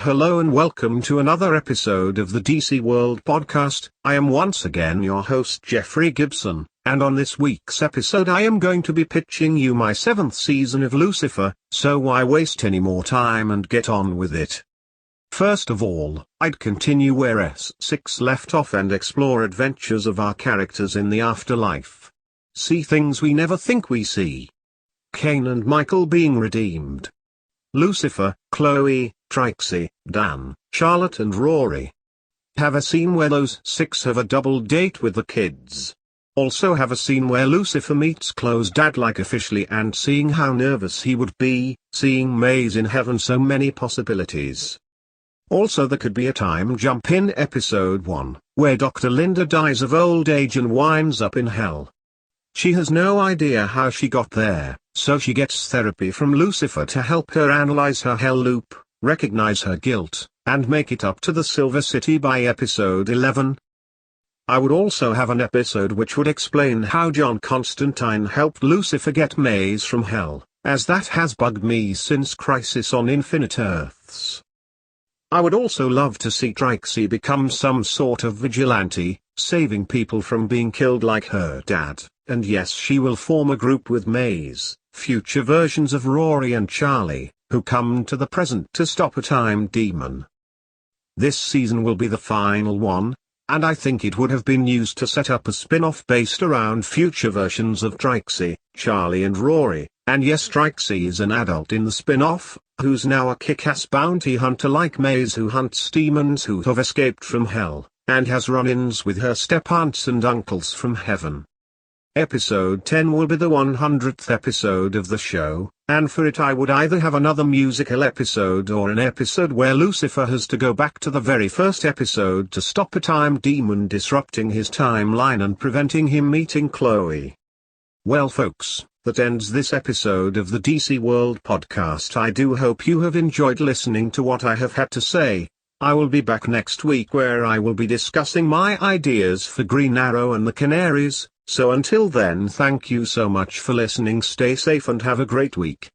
Hello and welcome to another episode of the DC World Podcast. I am once again your host Jeffrey Gibson, and on this week's episode I am going to be pitching you my 7th season of Lucifer, so why waste any more time and get on with it. First of all, I'd continue where S6 left off and explore adventures of our characters in the afterlife. See things we never think we see. Cain and Michael being redeemed. Lucifer, Chloe, Trixie, Dan, Charlotte and Rory. Have a scene where those 6 have a double date with the kids. Also have a scene where Lucifer meets Chloe's dad like officially and seeing how nervous he would be, seeing Maze in heaven, so many possibilities. Also there could be a time jump in episode 1, where Dr. Linda dies of old age and winds up in hell. She has no idea how she got there, so she gets therapy from Lucifer to help her analyze her hell loop, recognize her guilt, and make it up to the Silver City by episode 11. I would also have an episode which would explain how John Constantine helped Lucifer get Maze from hell, as that has bugged me since Crisis on Infinite Earths. I would also love to see Trixie become some sort of vigilante, saving people from being killed like her dad, and yes, she will form a group with Maze, future versions of Rory and Charlie, who come to the present to stop a time demon. This season will be the final one, and I think it would have been used to set up a spin-off based around future versions of Trixie, Charlie and Rory, and yes, Trixie is an adult in the spin-off, who's now a kick-ass bounty hunter like Maze who hunts demons who have escaped from hell, and has run-ins with her step-aunts and uncles from heaven. Episode 10 will be the 100th episode of the show, and for it I would either have another musical episode or an episode where Lucifer has to go back to the very first episode to stop a time demon disrupting his timeline and preventing him meeting Chloe. Well folks, that ends this episode of the DC World Podcast. I do hope you have enjoyed listening to what I have had to say. I will be back next week where I will be discussing my ideas for Green Arrow and the Canaries. So until then, thank you so much for listening, stay safe and have a great week.